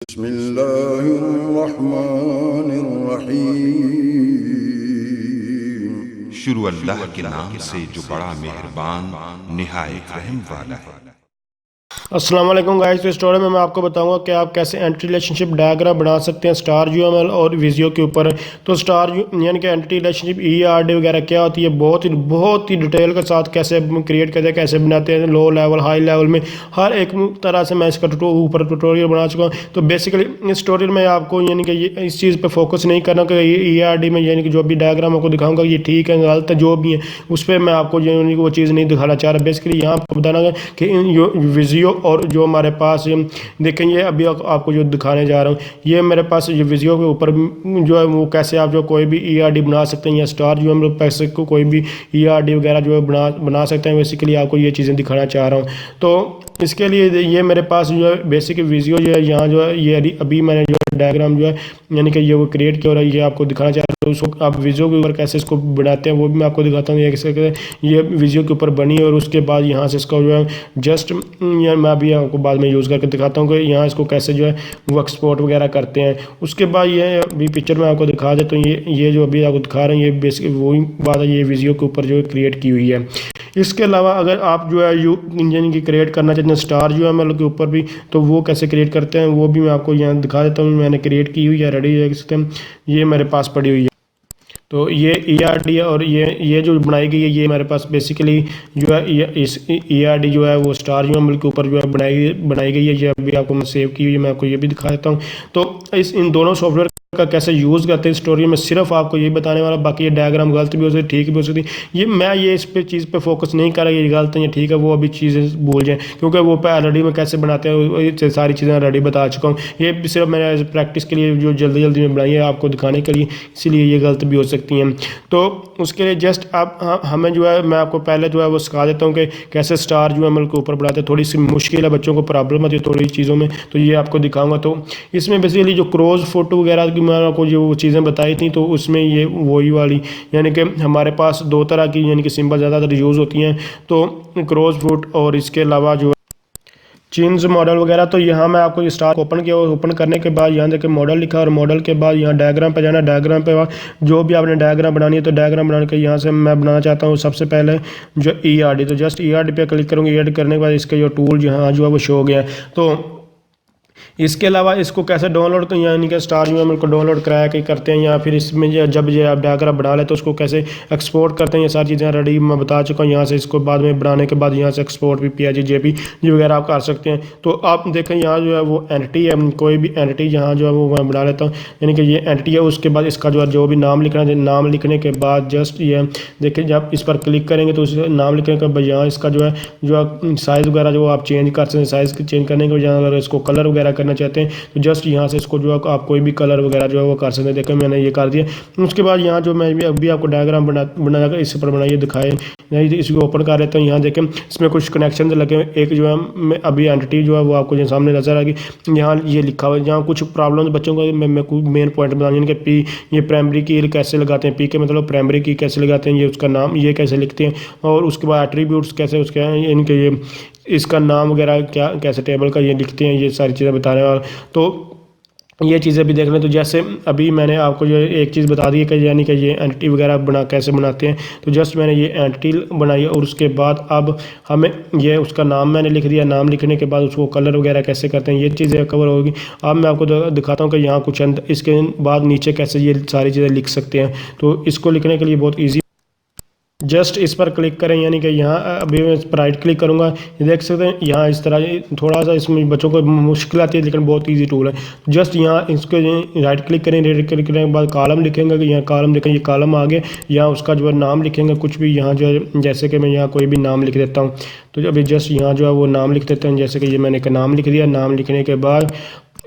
बिस्मिल्लाहिर्रहमानिर्रहीम। शुरू अल्लाह के नाम से जो बड़ा मेहरबान निहायत रहम वाला है। अस्सलाम वालेकुम गाइस। तो स्टोरी में मैं आपको बताऊंगा कि आप कैसे एंटिटी रिलेशनशिप डायग्राम बना सकते हैं स्टार यूएमएल और विजियो के ऊपर। तो स्टार यानी कि एंटिटी रिलेशनशिप ईआरडी वगैरह क्या होती है, बहुत ही डिटेल के साथ कैसे क्रिएट करते हैं, कैसे बनाते हैं, लो लेवल हाई लेवल में हर एक तरह से मैं इसका ऊपर ट्यूटोरियल बना चुका हूँ। तो बेसिकली इस ट्यूटोरियल में आपको यानी कि इस चीज़ पर फोकस नहीं करना कि ईआरडी में यानी कि जो भी डायग्राम आपको दिखाऊंगा ये ठीक है गलत है जो भी है, उस पर मैं आपको यानी कि वो चीज़ नहीं दिखाना चाह रहा। बेसिकली यहाँ आपको बताना कि विजियो और जो हमारे पास देखें, ये अभी आपको जो दिखाने जा रहा हूँ ये मेरे पास ये विजियो के ऊपर जो है वो कैसे आप जो कोई भी ईआरडी बना सकते हैं या स्टार जो हम लोग पैसे को कोई भी ईआरडी वगैरह जो है बना सकते हैं। बेसिकली आपको ये चीज़ें दिखाना चाह रहा हूँ। तो इसके लिए ये मेरे पास जो है बेसिक विजियो जो है यहाँ जो है ये अभी मैंने जो डायग्राम जो है यानी कि ये वो क्रिएट किया और ये आपको दिखाना चाह रहा हूँ। उसको आप विजियो के ऊपर कैसे इसको बनाते हैं वो भी मैं आपको दिखाता हूँ। ये विजियो के ऊपर बनी और उसके बाद यहाँ से इसका जो है जस्ट मैं अभी आपको बाद में यूज़ करके दिखाता हूँ कि यहाँ इसको कैसे जो है वो एक्सपोर्ट वगैरह करते हैं। उसके बाद ये अभी पिक्चर में आपको दिखा देता हूँ। ये जो अभी आपको दिखा रहे हैं ये बेसिक वही बात है, ये विजियो के ऊपर जो है क्रिएट की हुई है। इसके अलावा अगर आप जो है इंजन की क्रिएट करना चाहते हैं स्टार यूएमएल के ऊपर भी, तो वो कैसे क्रिएट करते हैं वो भी मैं आपको यहाँ दिखा देता हूँ। मैंने क्रिएट की हुई है, रेडी है सिस्टम, ये मेरे पास पड़ी हुई है। तो ये ईआरडी है और ये जो बनाई गई है ये मेरे पास बेसिकली जो है इस ईआरडी जो है वो स्टार यूएमएल के ऊपर जो है बनाई गई है। ये अभी आपको मैं सेव की हुई है, मैं आपको ये भी दिखा देता हूँ। तो इन दोनों सॉफ्टवेयर का कैसे यूज़ करते हैं स्टोरी में सिर्फ आपको ये बताने वाला, बाकी ये डायग्राम गलत भी हो सकती ठीक भी हो सकती ये मैं ये इस पे चीज़ पे फोकस नहीं कर रहा ये गलत है ये ठीक है वो अभी चीज़ें भूल जाएँ, क्योंकि वो पे ऑलरेडी में कैसे बनाते हैं सारी चीज़ें ऑलरेडी बता चुका हूँ। ये भी सिर्फ मैंने प्रैक्टिस के लिए जो जल्दी में बनाई है आपको दिखाने के लिए, इसीलिए ये गलत भी हो सकती हैं। तो उसके लिए जस्ट आप हमें जो है मैं आपको पहले जो है वो सिखा देता हूँ कि कैसे स्टार यूएमएल के ऊपर बनाते हैं। थोड़ी सी मुश्किल है, बच्चों को प्रॉब्लम आती है थोड़ी चीज़ों में, तो ये आपको दिखाऊंगा। तो इसमें बेसिकली जो क्रॉस फोटो वगैरह की मैं आपको जो चीज़ें बताई थी तो उसमें ये वही वाली यानी कि हमारे पास दो तरह की यानी कि सिंबल ज़्यादातर यूज़ होती हैं, तो क्रॉस फुट और इसके अलावा जो चीन्स मॉडल वगैरह। तो यहाँ मैं आपको ये स्टार ओपन किया और ओपन करने के बाद यहाँ देखिए मॉडल लिखा और मॉडल के बाद यहाँ डायग्राम पे जाना। डायग्राम पे जो भी आपने डायग्राम बनानी है तो डायग्राम बनाने के यहाँ से मैं बनाना चाहता हूँ सबसे पहले जो ईआरडी। तो जस्ट ईआरडी पे क्लिक करूँगी। ईआरडी करने के बाद इसके जो टूल यहाँ जो है वो शो हो गया। तो इसके अलावा इसको कैसे डाउनलोड तो यानी कि स्टार यूएमएल को डाउनलोड कराया कि करते हैं या फिर इसमें जब ये आप डायग्राम बना ले तो उसको कैसे एक्सपोर्ट करते हैं, ये सारी चीज़ें रेडी मैं बता चुका हूँ। यहाँ से इसको बाद में बनाने के बाद यहाँ से एक्सपोर्ट भी पीएनजी जेपीजी वगैरह आप कर सकते हैं। तो आप देखें यहाँ जो है वो एंटिटी है, कोई भी एंटिटी यहाँ जो है वो मैं बना लेता हूँ यानी कि ये एंटिटी है। उसके बाद इसका जो भी नाम लिखना है, नाम लिखने के बाद जस्ट ये देखिए जब इस पर क्लिक करेंगे तो उस नाम लिखने के बाद यहाँ इसका जो है साइज़ वगैरह जो आप चेंज कर सकते हैं। साइज़ चेंज करने के बाद अगर इसको कलर वगैरह करना चाहते हैं तो जस्ट यहाँ से इसको जो है आप कोई भी कलर वगैरह जो है वो कर सकते हैं। देखो मैंने ये कर दिया। उसके बाद यहाँ जो मैं अभी आपको डायग्राम बनाकर इस पर बनाइए दिखाए नहीं, इसको ओपन कर लेता हूँ। यहाँ देखें इसमें कुछ कनेक्शन लगे हुए, एक जो है अभी एंटिटी जो है वो आपको सामने नजर आ गई। यहाँ ये लिखा हुआ है, यहाँ कुछ प्रॉब्लम बच्चों को मैं मेन पॉइंट बता यानी कि पी ये प्राइमरी की कैसे लगाते हैं, पी के मतलब प्राइमरी की कैसे लगाते हैं, ये उसका नाम ये कैसे लिखते हैं, और उसके बाद एट्रीब्यूट्स कैसे उसके इनके ये इसका नाम वगैरह क्या कैसे टेबल का ये लिखते हैं, ये सारी चीज़ें बताने वाला। तो ये चीज़ें भी देख लें। तो जैसे अभी मैंने आपको जो एक चीज़ बता दी है कि यानी कि ये एंटिटी वगैरह कैसे बनाते हैं। तो जस्ट मैंने ये एंटिटी बनाई और उसके बाद अब हमें ये उसका नाम मैंने लिख दिया। नाम लिखने के बाद उसको कलर वगैरह कैसे करते हैं ये चीज़ें कवर होगी। अब मैं आपको दिखाता हूँ कि यहाँ कुछ इसके बाद नीचे कैसे ये सारी चीज़ें लिख सकते हैं। तो इसको लिखने के लिए बहुत ईजी, जस्ट इस पर क्लिक करें यानी कि यहाँ अभी मैं इस पर राइट क्लिक करूँगा, ये देख सकते हैं यहाँ इस तरह थोड़ा सा इसमें बच्चों को मुश्किल आती है लेकिन बहुत इजी टूल है। जस्ट यहाँ इसको राइट क्लिक करें, राइट क्लिक करने के बाद कॉलम लिखेंगे कि यहाँ कॉलम लिखेंगे, ये कॉलम आ गया। यहाँ उसका जो है नाम लिखेंगे कुछ भी, यहाँ जो है जैसे कि मैं यहाँ कोई भी नाम लिख देता हूँ। तो अभी जस्ट यहाँ जो है वो नाम लिख देते हैं, जैसे कि ये मैंने एक नाम लिख दिया। नाम लिखने के बाद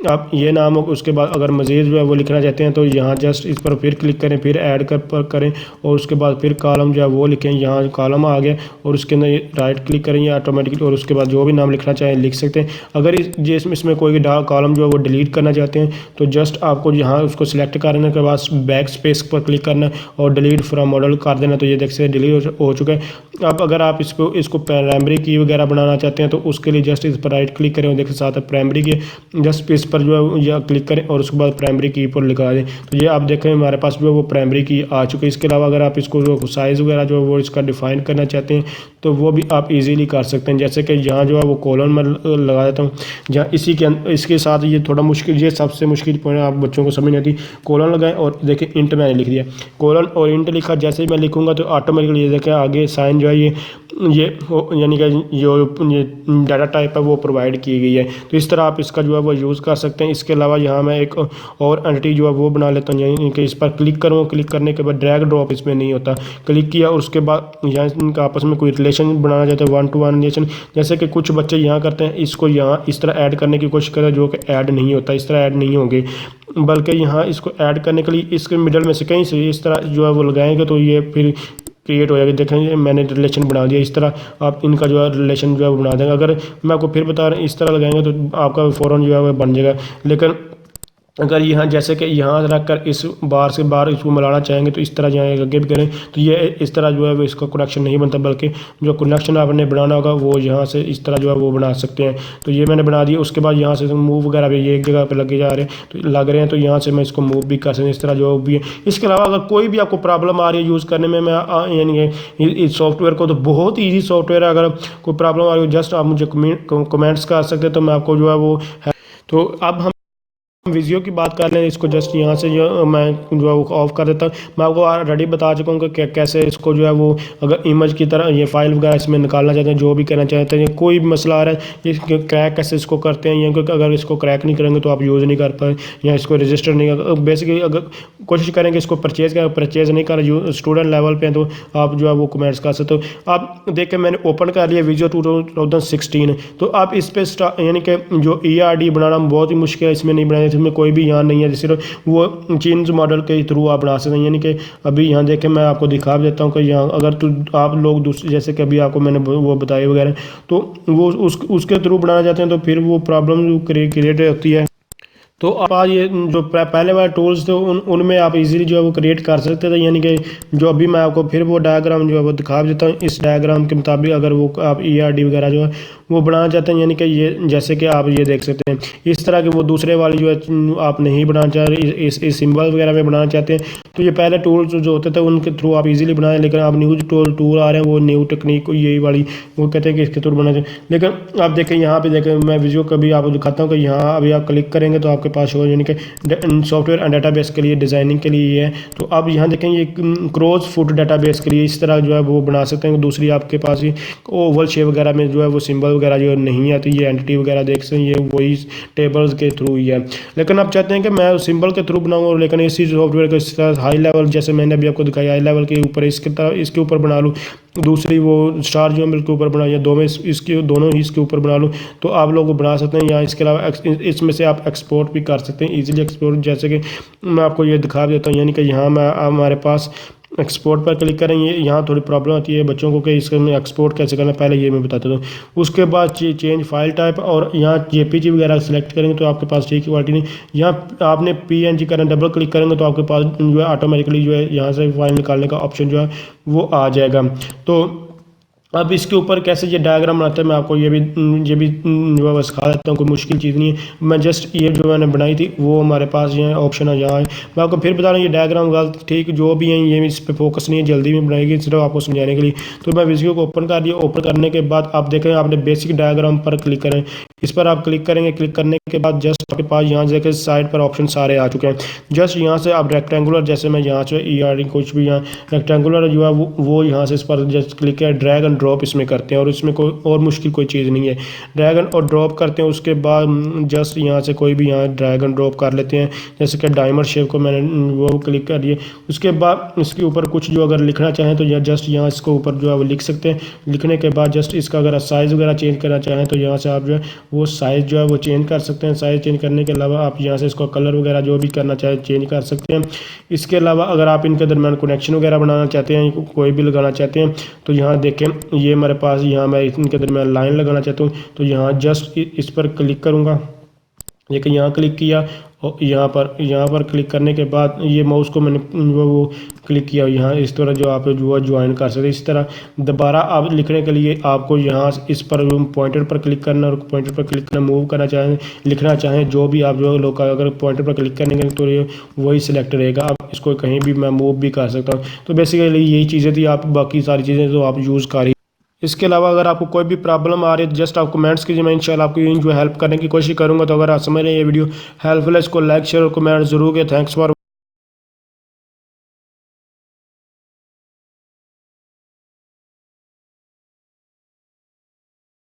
आप ये नाम हो, उसके बाद अगर मज़ीद जो है वो लिखना चाहते हैं तो यहाँ जस्ट इस पर फिर क्लिक करें, फिर ऐड करें और उसके बाद फिर कॉलम जो है वो लिखें। यहाँ कॉलम आ गया और उसके अंदर राइट क्लिक करेंगे ऑटोमेटिकली और उसके बाद जो भी नाम लिखना चाहें लिख सकते हैं। अगर इसमें कोई कॉलम जो है वो डिलीट करना चाहते हैं तो जस्ट आपको यहाँ उसको सिलेक्ट करने के बाद बैक स्पेस पर क्लिक करना और डिलीट फ्रॉम मॉडल कर देना। तो ये देख सकते डिलीट हो चुका है। अब अगर आप इसको प्राइमरी की वगैरह बनाना चाहते हैं तो उसके लिए जस्ट इस पर राइट क्लिक करें और देख साथ प्राइमरी की जस्ट इस पर जो है या क्लिक करें और उसके बाद प्राइमरी की पर लगा दें। तो ये आप देखें हमारे पास जो है वो प्राइमरी की आ चुकी है। इसके अलावा अगर आप इसको जो साइज़ वगैरह जो है वो इसका डिफाइन करना चाहते हैं तो वो भी आप इजीली कर सकते हैं। जैसे कि यहाँ जो है वो कॉलन में लगा देता हूँ, जहाँ इसके साथ ये थोड़ा मुश्किल, ये सबसे मुश्किल पॉइंट आप बच्चों को समझ नहीं आती। कॉलन लगाएं और देखिए इंट मैंने लिख दिया, कॉलन और इंट लिखा, जैसे ही मैं लिखूंगा तो ऑटोमेटिकली ये देखें आगे साइन जो है ये यानी कि ये डाटा टाइप है वो प्रोवाइड की गई है। तो इस तरह आप इसका जो है वो यूज़ कर सकते हैं। इसके अलावा यहाँ मैं एक और एंटिटी जो है वो बना लेता हूँ, यानी कि इस पर क्लिक करूँ, क्लिक करने के बाद ड्रैग ड्रॉप इसमें नहीं होता, क्लिक किया और उसके बाद यहाँ इनका आपस में कोई रिलेशन बनाना चाहते हैं, 1-to-1 रिलेशन। जैसे कि कुछ बच्चे यहाँ करते हैं, इसको यहाँ इस तरह ऐड करने की कोशिश करें जो कि ऐड नहीं होता, इस तरह ऐड नहीं होंगे, बल्कि यहाँ इसको ऐड करने के लिए इसके मिडल में से कहीं से इस तरह जो है वो लगाएंगे तो ये फिर क्रिएट हो जाएगा। देखें मैंने रिलेशन बना दिया, इस तरह आप इनका जो है रिलेशन जो है बना देंगे। अगर मैं आपको फिर बता रहा हूँ इस तरह लगाएंगे तो आपका फ़ौरन जो है वो बन जाएगा। लेकिन अगर यहाँ जैसे कि यहाँ रख कर इस बार से बार इसको मिलाना चाहेंगे तो इस तरह यहाँ आगे भी करें तो ये इस तरह जो है वो इसका कनेक्शन नहीं बनता, बल्कि जो कनेक्शन आपने बनाना होगा वो यहाँ से इस तरह जो है वो बना सकते हैं। तो ये मैंने बना दिया। उसके बाद यहाँ से मूव वगैरह भी ये एक जगह पर लगे जा रहे हैं तो लग रहे हैं, तो यहाँ से मैं इसको मूव भी कर सकता हूँ, इस तरह जो भी है। इसके अलावा अगर कोई भी आपको प्रॉब्लम आ रही है यूज़ करने में, मैं यानी इस सॉफ्टवेयर को तो बहुत ईजी सॉफ्टवेयर है, अगर कोई प्रॉब्लम आ रही हो जस्ट आप मुझे कमेंट्स कर सकते हैं तो मैं आपको जो है वो है। तो अब हम विजियो की बात कर लें, इसको जस्ट यहाँ से जो मैं जो है वो ऑफ कर देता हूँ। मैं आपको ऑलरेडी बता चुका हूँ कि कैसे इसको जो है वो अगर इमेज की तरह ये फाइल वगैरह इसमें निकालना चाहते हैं, जो भी करना चाहते हैं, कोई भी मसला आ रहा है, ये क्रैक कैसे इसको करते हैं, या क्योंकि अगर इसको क्रैक नहीं करेंगे तो आप यूज़ नहीं कर पाए या इसको रजिस्टर नहीं कर, बेसिकली अगर कोशिश करेंगे इसको परचेज़ नहीं कर स्टूडेंट लेवल पर तो आप जो है वो कमेंट्स कर सकते हो। आप देखें मैंने ओपन कर लिया विजियो 2016, तो आप इस पर यानी कि जो ERD बनाना बहुत ही मुश्किल है, इसमें नहीं बनाया, इसमें कोई भी यहाँ नहीं है, सिर्फ वो चेंज मॉडल के थ्रू आप बना सकते हैं। यानी कि अभी यहाँ देखें मैं आपको दिखा देता हूँ कि यहाँ अगर आप लोग दूसरे जैसे कि अभी आपको मैंने वो बताए वगैरह, तो वो उसके थ्रू बनाना चाहते हैं तो फिर वो प्रॉब्लम क्रिएट होती है। तो आप ये जो पहले वाले टूल्स थे उनमें आप इजीली जो है वो क्रिएट कर सकते थे। यानी कि जो अभी मैं आपको फिर वो डायग्राम जो है वो दिखा देता हूँ, इस डायग्राम के मुताबिक अगर वो आप ERD वगैरह जो है वो बनाना चाहते हैं, यानी कि ये जैसे कि आप ये देख सकते हैं इस तरह के वो दूसरे वाली जो है आप नहीं बनाना चाह रहे, इस सिंबल वगैरह में बनाना चाहते हैं, तो ये पहले टूल्स जो होते थे उनके थ्रू आप इजीली बनाएं। लेकिन आप न्यू टूल आ रहे हैं, वो न्यू टेक्निक यही वाली वो कहते हैं कि इसके थ्रू बनाना चाहिए। लेकिन आप देखें यहाँ पे देखें, मैं विजुअल कभी आपको दिखाता हूँ कि यहाँ अभी आप क्लिक करेंगे तो आपके पास हो, यानी कि सॉफ्टवेयर एंड डाटाबेस के लिए डिज़ाइनिंग के लिए ये है। तो अब यहाँ देखें ये क्रॉस फुट डाटाबेस के लिए इस तरह जो है वो बना सकते हैं। दूसरी आपके पास ये ओवल शेप वगैरह में जो है वो सिंबल वगैरह जो नहीं आती, ये एंटिटी वगैरह देख सकते हैं, ये वही टेबल्स के थ्रू ही है। लेकिन आप चाहते हैं कि मैं सिंबल के थ्रू बनाऊँ, लेकिन इसी सॉफ्टवेयर को इस तरह हाई लेवल जैसे मैंने अभी आपको दिखाया हाई लेवल के ऊपर इसके ऊपर बना लूँ, दूसरी वो स्टार जो के ऊपर बना, या दोनों ही इसके ऊपर बना लूँ, तो आप लोग बना सकते हैं। या इसके अलावा इसमें से आप एक्सपोर्ट भी कर सकते हैं इजीली एक्सपोर्ट, जैसे कि मैं आपको ये दिखा देता हूँ। यानी कि यहाँ मैं हमारे पास एक्सपोर्ट पर क्लिक करेंगे, यहाँ थोड़ी प्रॉब्लम आती है बच्चों को कि इसके में एक्सपोर्ट कैसे करना, पहले ये मैं बताता हूँ। उसके बाद चेंज फाइल टाइप और यहाँ JPG वगैरह सेलेक्ट करेंगे तो आपके पास ठीक क्वालिटी नहीं, यहाँ आपने PNG करना, डबल क्लिक करेंगे तो आपके पास जो है ऑटोमेटिकली जो है यहाँ से फाइल निकालने का ऑप्शन जो है वो आ जाएगा। तो अब इसके ऊपर कैसे ये डायग्राम बनाते हैं मैं आपको ये भी जो है सिखा देता हूँ, कोई मुश्किल चीज़ नहीं है। मैं जस्ट ये जो मैंने बनाई थी वो हमारे पास ये ऑप्शन है, यहाँ है। मैं आपको फिर बता रहा हूँ ये डायग्राम गलत ठीक जो भी है ये इस पर फोकस नहीं है, जल्दी में बनाएगी सिर्फ आपको समझाने के लिए। तो मैं वीडियो को ओपन कर दिया, ओपन करने के बाद आप देखें आपने बेसिक डायग्राम पर क्लिक करें, इस पर आप क्लिक करेंगे, क्लिक करने के बाद जस्ट आपके पास यहाँ देखें साइड पर ऑप्शन सारे आ चुके हैं। जस्ट यहाँ से आप रेक्टेंगुलर जैसे मैं यहाँ से ERD कुछ भी यहाँ रेक्टेंगुलर जो है वो यहाँ से इस पर जस्ट क्लिक है, ड्रैग एंड ड्रॉप इसमें करते हैं और इसमें कोई और मुश्किल कोई चीज़ नहीं है। ड्रैग एंड और ड्रॉप करते हैं, उसके बाद जस्ट यहाँ से कोई भी यहाँ ड्रैग एंड ड्रॉप कर लेते हैं, जैसे कि डायमंड शेप को मैंने वो क्लिक कर दिए। उसके बाद इसके ऊपर कुछ जो अगर लिखना चाहें तो जस्ट यहाँ इसको ऊपर जो है वो लिख सकते हैं। लिखने के बाद जस्ट इसका अगर साइज़ वगैरह चेंज करना चाहें तो यहाँ से आप जो है वो साइज़ जो है वो चेंज कर सकते हैं। साइज़ चेंज करने के अलावा आप यहाँ से इसको कलर वगैरह जो भी करना चाहें चेंज कर सकते हैं। इसके अलावा अगर आप इनके दरमियान कनेक्शन वगैरह बनाना चाहते हैं, कोई भी लगाना चाहते हैं, तो यहाँ देखें ये मेरे पास यहाँ मैं इनके दरमियान लाइन लगाना चाहता हूँ, तो यहाँ जस्ट इस पर क्लिक करूँगा। लेकिन यहाँ क्लिक किया और यहाँ पर क्लिक करने के बाद ये माउस को मैंने वो क्लिक किया यहाँ इस तरह जो आप जो ज्वाइन कर सकते हैं। इस तरह दोबारा आप लिखने के लिए आपको यहाँ इस पर पॉइंटर पर क्लिक करना और पॉइंटर पर क्लिक करना, मूव करना चाहें लिखना चाहें जो भी आप जो लोग अगर पॉइंटर पर क्लिक करेंगे तो ये वही सिलेक्ट रहेगा। आप इसको कहीं भी मैं मूव भी कर सकता हूँ। तो बेसिकली यही चीज़ें थी, आप बाकी सारी चीज़ें तो आप यूज़ कर ही। इसके अलावा अगर आपको कोई भी प्रॉब्लम आ रही है जस्ट आप कमेंट्स कीजिए, मैं इंशाल्लाह आपको जो हेल्प करने की कोशिश करूंगा। तो अगर आप समझ रहे हैं ये वीडियो हेल्पफुल है, इसको लाइक शेयर और कमेंट जरूर करें। Thanks for